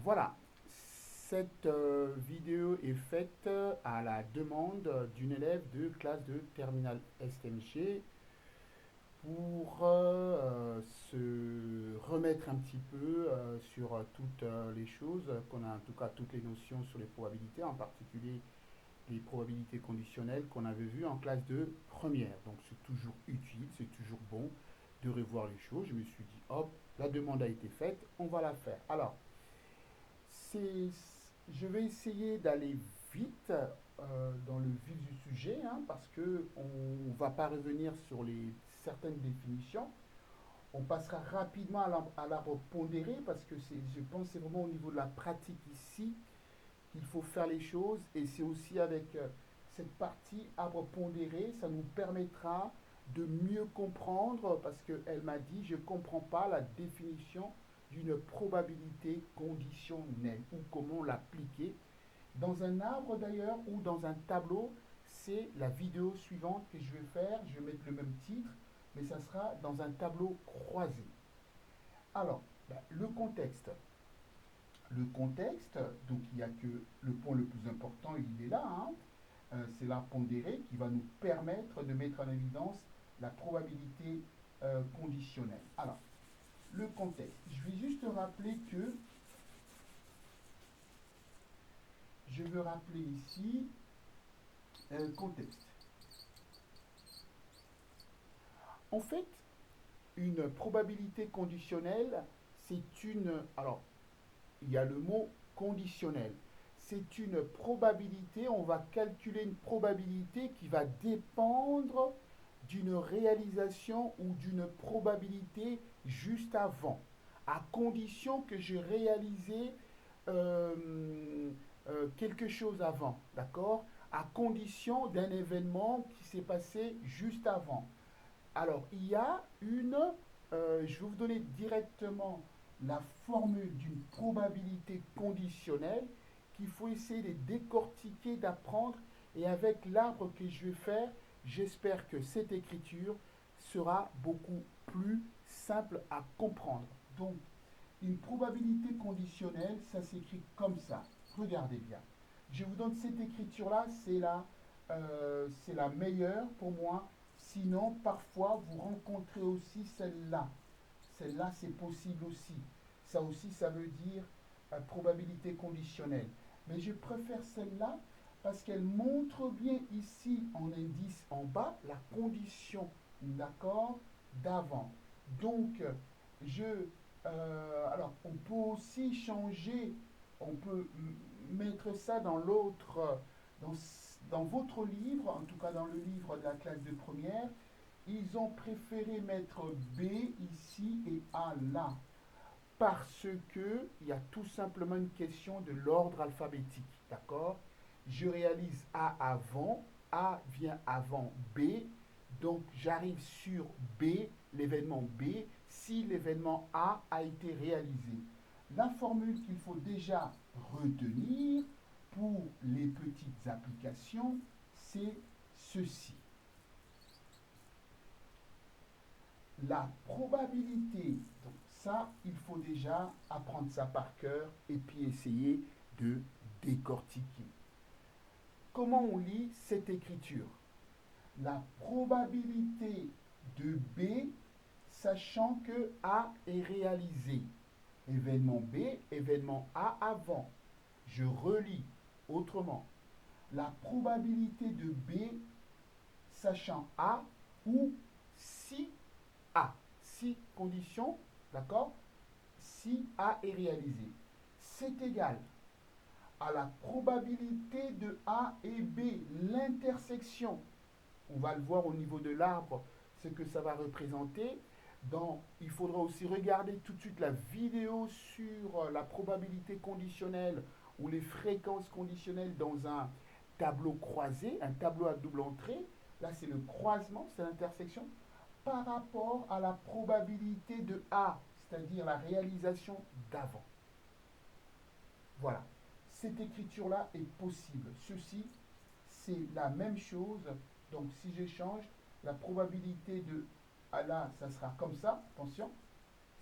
Voilà, cette vidéo est faite à la demande d'une élève de classe de terminale STMG pour se remettre un petit peu sur toutes les choses, qu'on a en tout cas toutes les notions sur les probabilités, en particulier les probabilités conditionnelles qu'on avait vues en classe de première. Donc c'est toujours utile, c'est toujours bon de revoir les choses. Je me suis dit, hop, la demande a été faite, on va la faire. Alors, c'est, je vais essayer d'aller vite dans le vif du sujet, hein, parce que on va pas revenir sur les certaines définitions. On passera rapidement à l'arbre pondéré parce que je pense que c'est vraiment au niveau de la pratique ici qu'il faut faire les choses, et c'est aussi avec cette partie arbre pondéré, ça nous permettra de mieux comprendre, parce qu'elle m'a dit, je ne comprends pas la définition d'une probabilité conditionnelle, ou comment l'appliquer. Dans un arbre d'ailleurs, ou dans un tableau, c'est la vidéo suivante que je vais faire, je vais mettre le même titre, mais ça sera dans un tableau croisé. Alors, le contexte. Le contexte, donc il n'y a que le point le plus important, il est là, hein. C'est la pondérée qui va nous permettre de mettre en évidence la probabilité conditionnelle. Alors, le contexte. Je vais juste rappeler que, je veux rappeler ici, contexte. En fait, une probabilité conditionnelle, c'est une... Alors, il y a le mot conditionnel. C'est une probabilité, on va calculer une probabilité qui va dépendre d'une réalisation ou d'une probabilité juste avant, à condition que j'ai réalisé quelque chose avant, d'accord? À condition d'un événement qui s'est passé juste avant. Alors, il y a je vais vous donner directement la formule d'une probabilité conditionnelle qu'il faut essayer de décortiquer, d'apprendre. Et avec l'arbre que je vais faire, j'espère que cette écriture sera beaucoup plus simple à comprendre. Donc, une probabilité conditionnelle, ça s'écrit comme ça. Regardez bien. Je vous donne cette écriture-là, c'est la meilleure pour moi. Sinon, parfois, vous rencontrez aussi celle-là. Celle-là, c'est possible aussi. Ça aussi, ça veut dire probabilité conditionnelle. Mais je préfère celle-là parce qu'elle montre bien ici en indice en bas la condition, d'accord, d'avant. Donc, alors, on peut aussi changer, on peut mettre ça dans l'autre, dans, dans votre livre, en tout cas dans le livre de la classe de première. Ils ont préféré mettre B ici et A là, parce que il y a tout simplement une question de l'ordre alphabétique, d'accord? Je réalise A avant, A vient avant B, donc j'arrive sur B, l'événement B, si l'événement A été réalisé. La formule qu'il faut déjà retenir pour les petites applications, c'est ceci. La probabilité, donc ça, il faut déjà apprendre ça par cœur et puis essayer de décortiquer. Comment on lit cette écriture? La probabilité de B, sachant que A est réalisé. Événement B, événement A avant. Je relis autrement. La probabilité de B, sachant A, ou si A. Si condition, d'accord, si A est réalisé, c'est égal à la probabilité de A et B, l'intersection. On va le voir au niveau de l'arbre, ce que ça va représenter. Il faudra aussi regarder tout de suite la vidéo sur la probabilité conditionnelle ou les fréquences conditionnelles dans un tableau croisé, un tableau à double entrée. Là, c'est le croisement, c'est l'intersection, par rapport à la probabilité de A, c'est-à-dire la réalisation d'avant. Voilà. Cette écriture-là est possible. Ceci, c'est la même chose. Donc, si j'échange, la probabilité de A ça sera comme ça. Attention.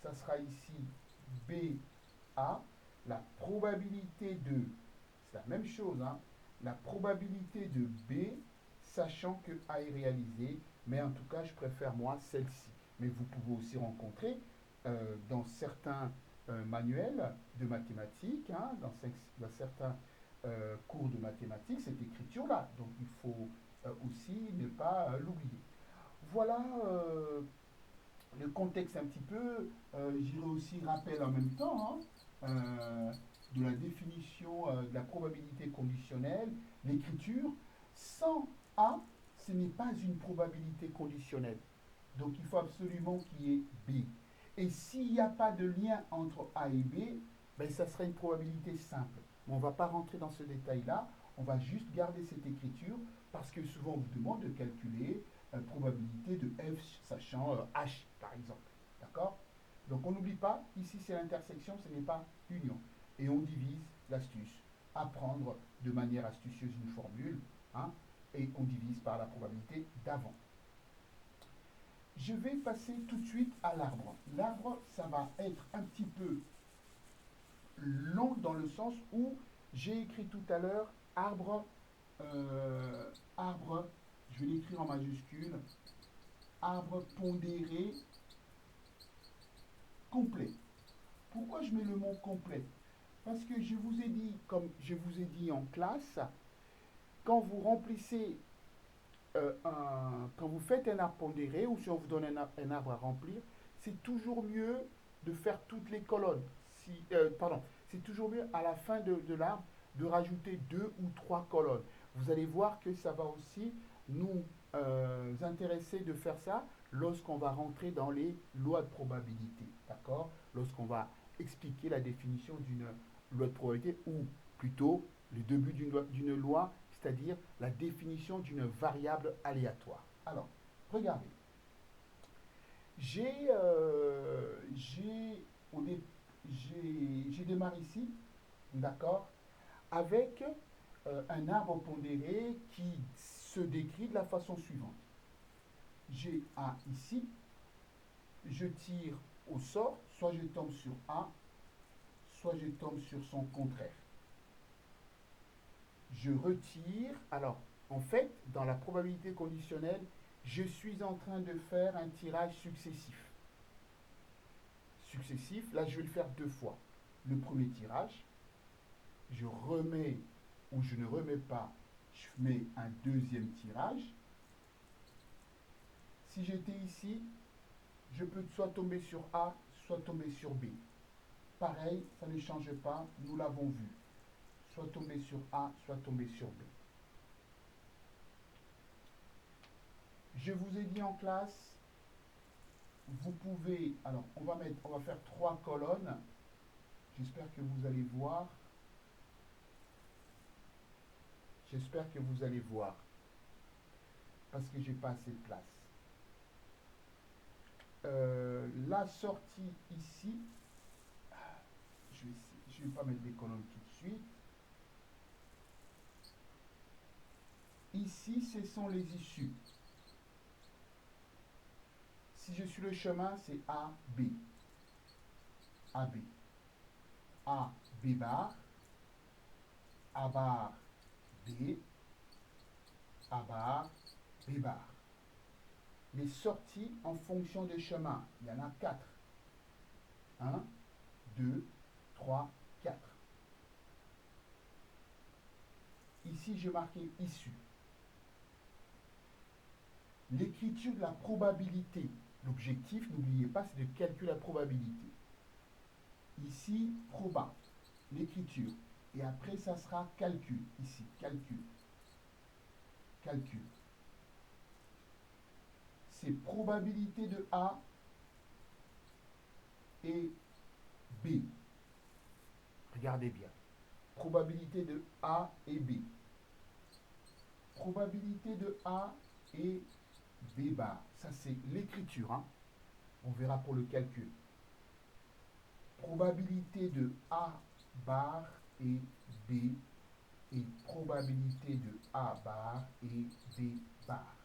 Ça sera ici BA. la probabilité de, c'est la même chose, hein, la probabilité de B, sachant que A est réalisé, mais en tout cas, je préfère moi celle-ci. Mais vous pouvez aussi rencontrer dans certains manuels de mathématiques, hein, dans certains cours de mathématiques, cette écriture-là. Donc il faut aussi ne pas l'oublier. Voilà le contexte un petit peu. J'irai aussi rappel en même temps, hein, de la définition de la probabilité conditionnelle, l'écriture. Sans A, ce n'est pas une probabilité conditionnelle. Donc il faut absolument qu'il y ait B. Et s'il n'y a pas de lien entre A et B, ben, ça serait une probabilité simple. Mais on ne va pas rentrer dans ce détail-là, on va juste garder cette écriture parce que souvent on vous demande de calculer probabilité de F sachant H par exemple. D'accord? Donc on n'oublie pas, ici c'est l'intersection, ce n'est pas union. Et on divise l'astuce. Apprendre de manière astucieuse une formule, hein, et on divise par la probabilité d'avant. Je vais passer tout de suite à l'arbre. L'arbre, ça va être un petit peu long dans le sens où j'ai écrit tout à l'heure arbre, arbre, je vais l'écrire en majuscule, arbre pondéré complet. Pourquoi je mets le mot complet? Parce que je vous ai dit, comme je vous ai dit en classe, quand vous remplissez quand vous faites un arbre pondéré ou si on vous donne un arbre à remplir, c'est toujours mieux de faire toutes les colonnes. Pardon, c'est toujours mieux à la fin de l'arbre de rajouter 2 ou 3 colonnes. Vous allez voir que ça va aussi nous intéresser de faire ça lorsqu'on va rentrer dans les lois de probabilité. D'accord? Lorsqu'on va expliquer la définition d'une loi de probabilité ou plutôt le début d'une loi, c'est-à-dire la définition d'une variable aléatoire. Alors, regardez. J'ai démarré ici, d'accord, avec un arbre pondéré qui se décrit de la façon suivante. J'ai A ici, je tire au sort, soit je tombe sur A, soit je tombe sur son contraire. Je retire. Alors, en fait, dans la probabilité conditionnelle, je suis en train de faire un tirage successif. Successif, là, je vais le faire 2 fois. Le premier tirage, je remets ou je ne remets pas, je mets un deuxième tirage. Si j'étais ici, je peux soit tomber sur A, soit tomber sur B. Pareil, ça ne change pas, nous l'avons vu. Soit tomber sur A, soit tomber sur B. Je vous ai dit en classe, vous pouvez, alors on va faire 3 colonnes. J'espère que vous allez voir. J'espère que vous allez voir. Parce que j'ai pas assez de place. La sortie ici, je vais pas mettre des colonnes tout de suite. Ici, ce sont les issues. Si je suis le chemin, c'est A, B. A, B. A, B bar. A bar, B. A bar, B bar. Les sorties en fonction des chemins, il y en a 4. 1, 2, 3, 4. Ici, j'ai marqué issue. L'écriture de la probabilité. L'objectif, n'oubliez pas, c'est de calculer la probabilité. Ici, proba, l'écriture. Et après, ça sera calcul. Ici, calcul. Calcul. C'est probabilité de A et B. Regardez bien. Probabilité de A et B. Probabilité de A et B bar. Ça, c'est l'écriture. Hein. On verra pour le calcul. Probabilité de A bar et B et probabilité de A bar et B bar.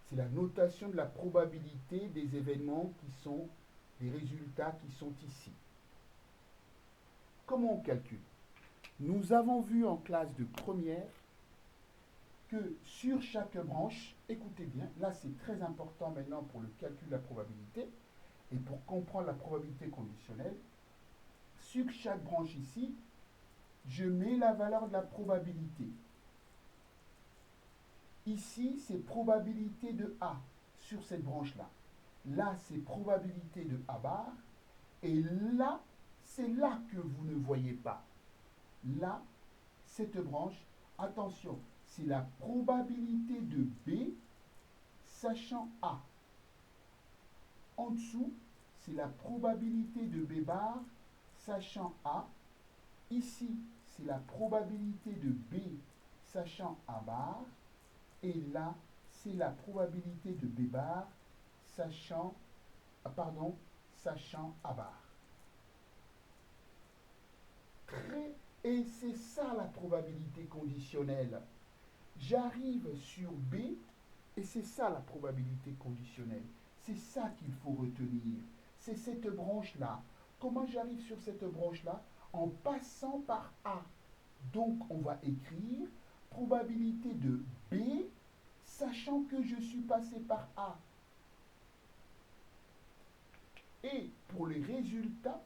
C'est la notation de la probabilité des événements qui sont, des résultats qui sont ici. comment on calcule? Nous avons vu en classe de première que sur chaque branche, écoutez bien, là c'est très important maintenant pour le calcul de la probabilité et pour comprendre la probabilité conditionnelle, sur chaque branche ici, je mets la valeur de la probabilité. Ici, c'est probabilité de A sur cette branche-là. Là, c'est probabilité de A bar. Et là, c'est là que vous ne voyez pas. Là, cette branche, attention, c'est la probabilité de B sachant A. En dessous, c'est la probabilité de B bar sachant A. Ici, c'est la probabilité de B sachant A bar. Et là, c'est la probabilité de B bar sachant, sachant A bar. Et c'est ça la probabilité conditionnelle. J'arrive sur B et c'est ça la probabilité conditionnelle. C'est ça qu'il faut retenir. C'est cette branche-là. Comment j'arrive sur cette branche-là? En passant par A. Donc on va écrire probabilité de B sachant que je suis passé par A. Et pour les résultats,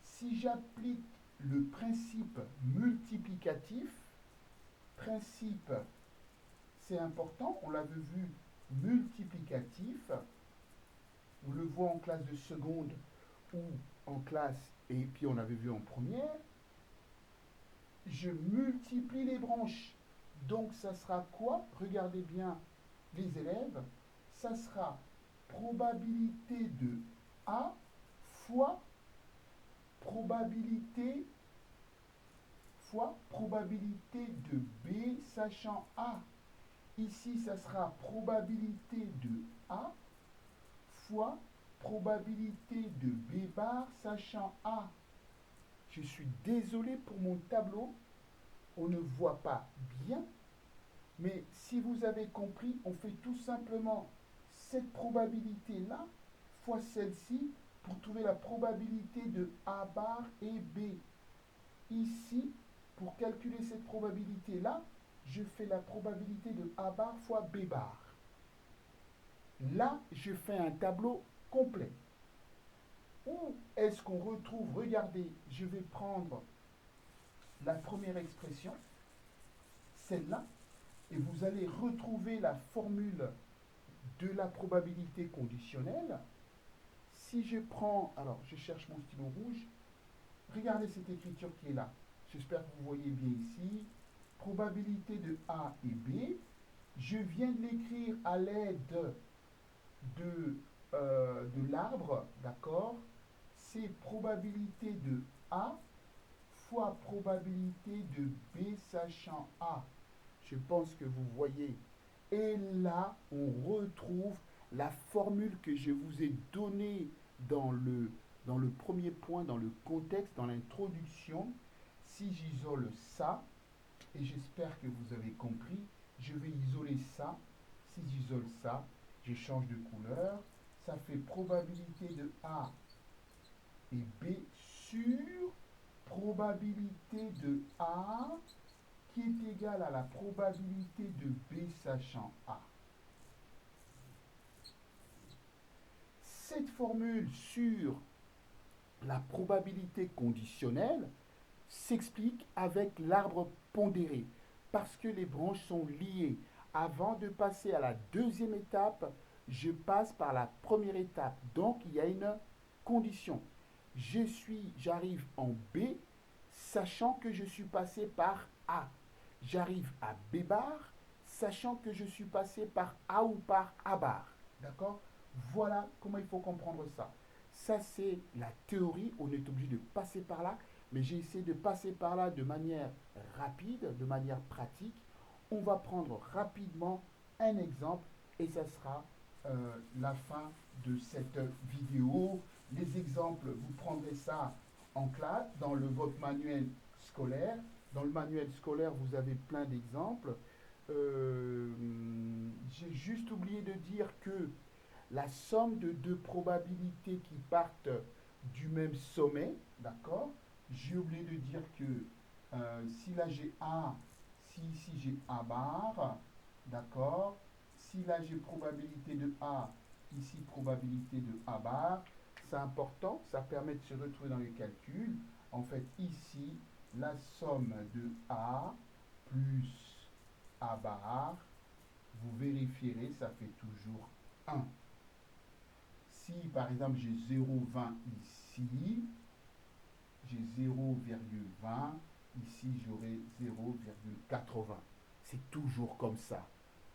si j'applique le principe multiplicatif, principe, c'est important, on l'avait vu, multiplicatif, on le voit en classe de seconde ou en classe, et puis on l'avait vu en première, je multiplie les branches. Donc ça sera quoi? Regardez bien les élèves, ça sera probabilité de A fois probabilité probabilité de B sachant A. Ici, ça sera probabilité de A fois probabilité de B bar sachant A. Je suis désolé pour mon tableau, on ne voit pas bien, mais si vous avez compris, on fait tout simplement cette probabilité-là fois celle-ci pour trouver la probabilité de A bar et B. Ici, pour calculer cette probabilité-là, je fais la probabilité de A bar fois B bar. Là, je fais un tableau complet. Où est-ce qu'on retrouve, regardez, je vais prendre la première expression, celle-là, et vous allez retrouver la formule de la probabilité conditionnelle. Si je prends, alors je cherche mon stylo rouge, regardez cette écriture qui est là. J'espère que vous voyez bien ici. Probabilité de A et B. Je viens de l'écrire à l'aide de l'arbre, d'accord? C'est probabilité de A fois probabilité de B sachant A. Je pense que vous voyez. Et là, on retrouve la formule que je vous ai donnée dans le premier point, dans le contexte, dans l'introduction. Si j'isole ça, et j'espère que vous avez compris, je vais isoler ça. Si j'isole ça, je change de couleur. Ça fait probabilité de A et B sur probabilité de A qui est égale à la probabilité de B sachant A. Cette formule sur la probabilité conditionnelle s'explique avec l'arbre pondéré parce que les branches sont liées. Avant de passer à la deuxième étape, je passe par la première étape. Donc, il y a une condition. J'arrive en B, sachant que je suis passé par A. J'arrive à B bar, sachant que je suis passé par A ou par A bar. D'accord? Voilà comment il faut comprendre ça. Ça, c'est la théorie. On est obligé de passer par là. Mais j'ai essayé de passer par là de manière rapide, de manière pratique. On va prendre rapidement un exemple et ça sera la fin de cette vidéo. Les exemples, vous prendrez ça en classe, dans votre manuel scolaire. Dans le manuel scolaire, vous avez plein d'exemples. J'ai juste oublié de dire que la somme de deux probabilités qui partent du même sommet, d'accord? J'ai oublié de dire que si là j'ai A, si ici j'ai A bar, d'accord, si là j'ai probabilité de A, ici probabilité de A bar, c'est important, ça permet de se retrouver dans les calculs. En fait, ici, la somme de A plus A bar, vous vérifierez, ça fait toujours 1. Si par exemple j'ai 0,20 ici, j'ai 0,20, ici j'aurai 0,80. C'est toujours comme ça.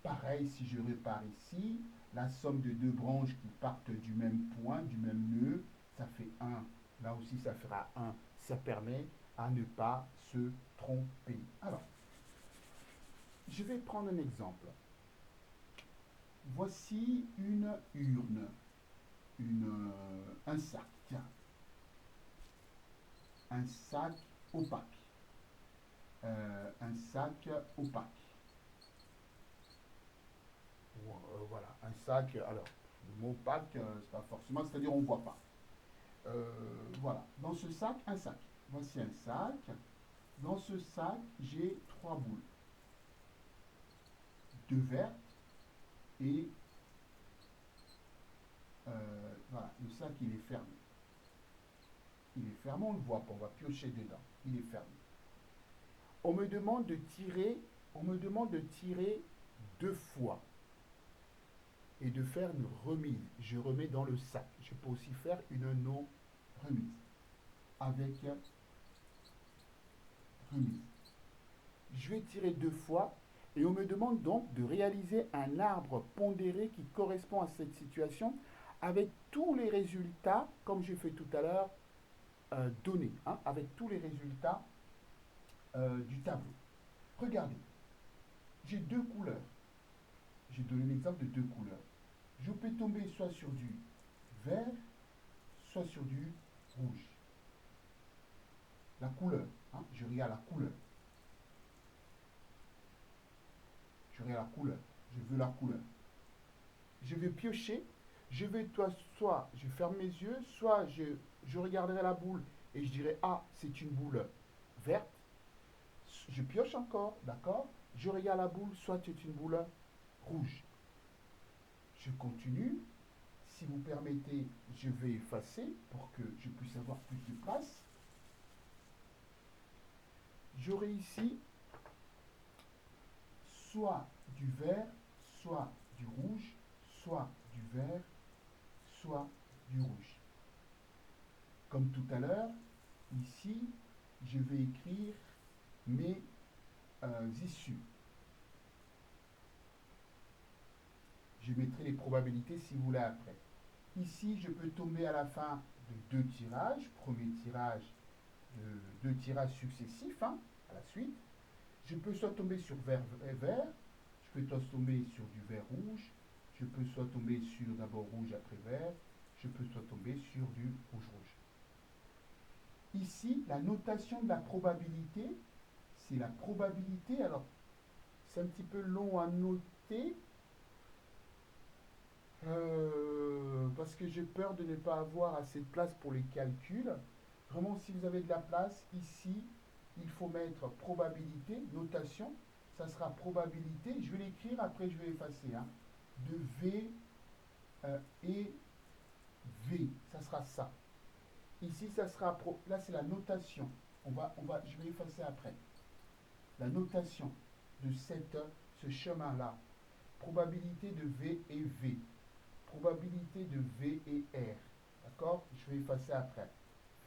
Pareil, si je repars ici, la somme de deux branches qui partent du même point, du même nœud, ça fait 1. Là aussi, ça fera 1. Ça permet à ne pas se tromper. Alors, je vais prendre un exemple. Voici une urne, un sac. Tiens, un sac opaque. Un sac opaque. Voilà, un sac. Alors, le mot opaque, c'est pas forcément, c'est-à-dire on ne voit pas. Voilà, dans ce sac, un sac. Voici un sac. Dans ce sac, j'ai trois boules. Deux vertes et voilà, le sac il est fermé. Il est fermé, on ne le voit pas, on va piocher dedans. Il est fermé. On me demande de tirer, on me demande de tirer deux fois et de faire une remise. Je remets dans le sac. Je peux aussi faire une non remise avec remise. Je vais tirer deux fois et on me demande donc de réaliser un arbre pondéré qui correspond à cette situation avec tous les résultats, comme j'ai fait tout à l'heure, donnés, hein, avec tous les résultats du tableau. Regardez, j'ai deux couleurs. J'ai donné l'exemple de deux couleurs. Je peux tomber soit sur du vert, soit sur du rouge. La couleur, hein, je regarde la couleur. Je regarde la couleur. Je veux la couleur. Je vais piocher. Je vais, toi, soit je ferme mes yeux, soit je regarderai la boule et je dirai, ah, c'est une boule verte. Je pioche encore, d'accord. Je regarde la boule, soit c'est une boule rouge. Je continue. Si vous permettez, je vais effacer pour que je puisse avoir plus de place. J'aurai ici soit du vert, soit du rouge, soit du vert, soit du rouge. Comme tout à l'heure, ici, je vais écrire mes issues. Je mettrai les probabilités si vous voulez après. Ici, je peux tomber à la fin de deux tirages. Premier tirage de deux tirages successifs, hein, à la suite. Je peux soit tomber sur vert, vert, je peux soit tomber sur du vert rouge, je peux soit tomber sur d'abord rouge après vert, je peux soit tomber sur du rouge-rouge. Ici, la notation de la probabilité, c'est la probabilité, alors c'est un petit peu long à noter, parce que j'ai peur de ne pas avoir assez de place pour les calculs. Vraiment, si vous avez de la place, ici, il faut mettre probabilité, notation, ça sera probabilité, je vais l'écrire, après je vais effacer, hein, de V et V, ça sera ça. Ici, ça sera, là c'est la notation, je vais effacer après. La notation de ce chemin-là, probabilité de V et V, probabilité de V et R, d'accord? Je vais effacer après,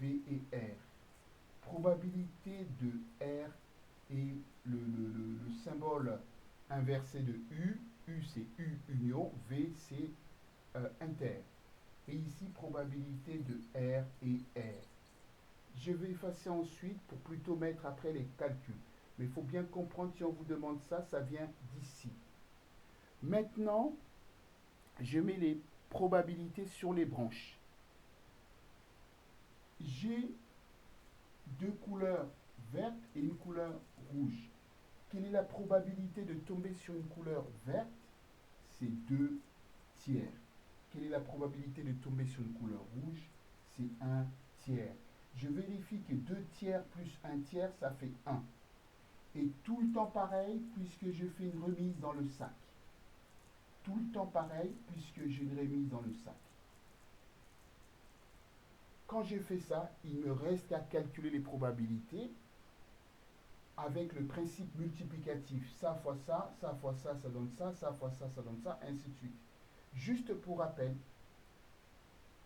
V et R. Probabilité de R et le symbole inversé de U. U c'est U union, V c'est inter. Et ici, probabilité de R et R. Je vais effacer ensuite pour plutôt mettre après les calculs. Mais il faut bien comprendre, si on vous demande ça, ça vient d'ici. Maintenant, je mets les probabilités sur les branches. J'ai deux couleurs vertes et une couleur rouge. Quelle est la probabilité de tomber sur une couleur verte? C'est 2 tiers. Quelle est la probabilité de tomber sur une couleur rouge? C'est 1 tiers. je vérifie que 2 tiers plus 1 tiers, ça fait 1. Et tout le temps pareil, puisque je fais une remise dans le sac. Tout le temps pareil, puisque j'ai une remise dans le sac. Quand j'ai fait ça, il me reste qu'à calculer les probabilités avec le principe multiplicatif. Ça fois ça, ça fois ça, ça donne ça, ça fois ça, ça donne ça, ainsi de suite. Juste pour rappel,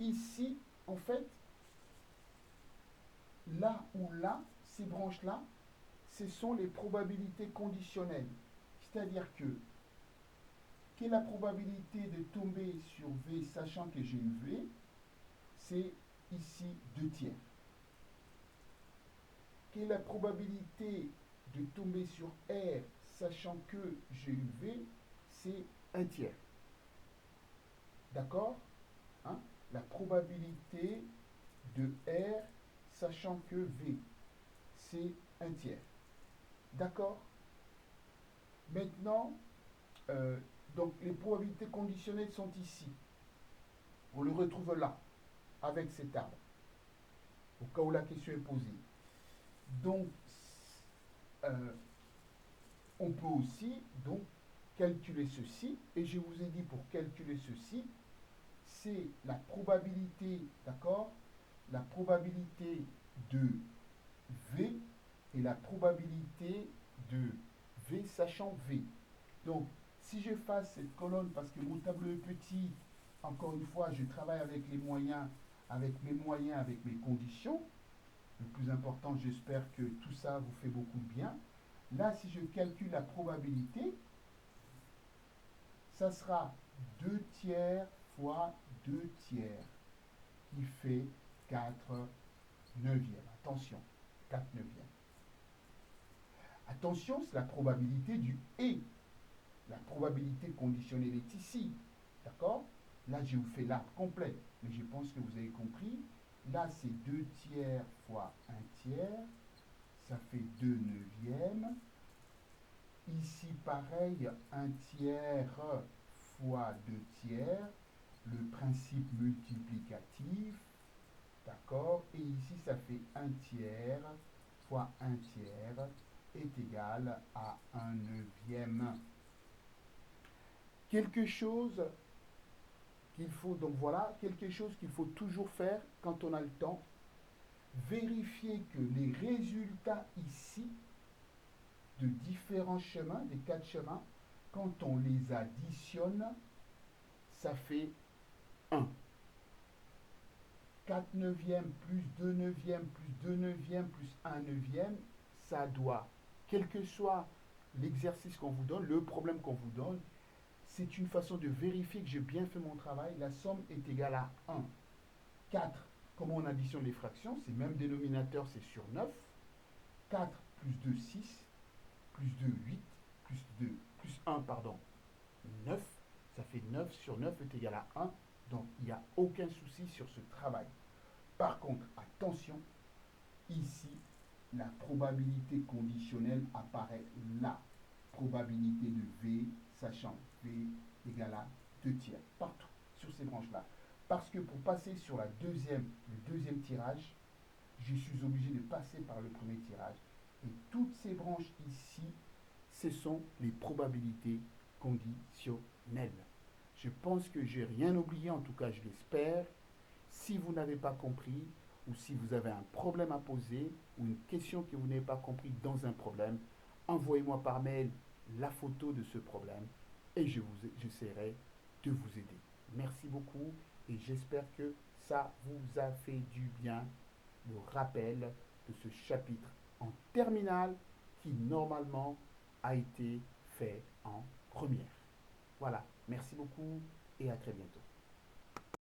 ici, en fait, là ou là, ces branches-là, ce sont les probabilités conditionnelles. C'est-à-dire que, quelle est la probabilité de tomber sur V, sachant que j'ai une V? C'est ici 2 tiers. Quelle est la probabilité de tomber sur R, sachant que j'ai une V? C'est 1 tiers. D'accord, hein? La probabilité de R, sachant que V, c'est 1 tiers. D'accord. Maintenant, euh, donc les probabilités conditionnelles sont ici. On le retrouve là, avec cet arbre, au cas où la question est posée. Donc, euh, on peut aussi donc calculer ceci, et je vous ai dit pour calculer ceci, c'est la probabilité, d'accord, la probabilité de V et la probabilité de V sachant V. Donc, si je fasse cette colonne, parce que mon tableau est petit, encore une fois, je travaille avec les moyens, avec mes moyens, avec mes conditions. Le plus important, j'espère que tout ça vous fait beaucoup de bien. Là, si je calcule la probabilité, ça sera 2 tiers fois 2 tiers, qui fait 4 neuvièmes. Attention, 4 neuvièmes. Attention, c'est la probabilité du et. La probabilité conditionnelle est ici. D'accord? Là, je vous fais l'arbre complet, mais je pense que vous avez compris. Là, c'est 2 tiers fois 1 tiers. Ça fait 2 neuvièmes. Ici, pareil, 1 tiers fois 2 tiers. Le principe multiplicatif. D'accord? Et ici, ça fait 1 tiers fois 1 tiers est égal à 1 neuvième. Quelque chose qu'il faut, donc voilà, quelque chose qu'il faut toujours faire quand on a le temps, vérifier que les résultats ici de différents chemins, des 4 chemins, quand on les additionne, ça fait 1. 4 neuvièmes plus 2 neuvièmes plus 2 neuvièmes plus 1 neuvième, ça doit, quel que soit l'exercice qu'on vous donne, le problème qu'on vous donne, c'est une façon de vérifier que j'ai bien fait mon travail. La somme est égale à 1. 4, comment on additionne les fractions? C'est même dénominateur, c'est sur 9. 4 plus 2, 6, plus 2, 8, plus 1, pardon, 9. Ça fait 9 sur 9 est égal à 1. Donc, il n'y a aucun souci sur ce travail. Par contre, attention, ici, la probabilité conditionnelle apparaît là. Probabilité de V, sachant V égale à 2 tiers, partout, sur ces branches-là. Parce que pour passer sur le deuxième tirage, je suis obligé de passer par le premier tirage. Et toutes ces branches ici, ce sont les probabilités conditionnelles. Je pense que j'ai rien oublié, en tout cas je l'espère. Si vous n'avez pas compris, ou si vous avez un problème à poser, ou une question que vous n'avez pas compris dans un problème, envoyez-moi par mail la photo de ce problème et j'essaierai de vous aider. Merci beaucoup et j'espère que ça vous a fait du bien, le rappel de ce chapitre en terminale qui normalement a été fait en première. Voilà, merci beaucoup et à très bientôt.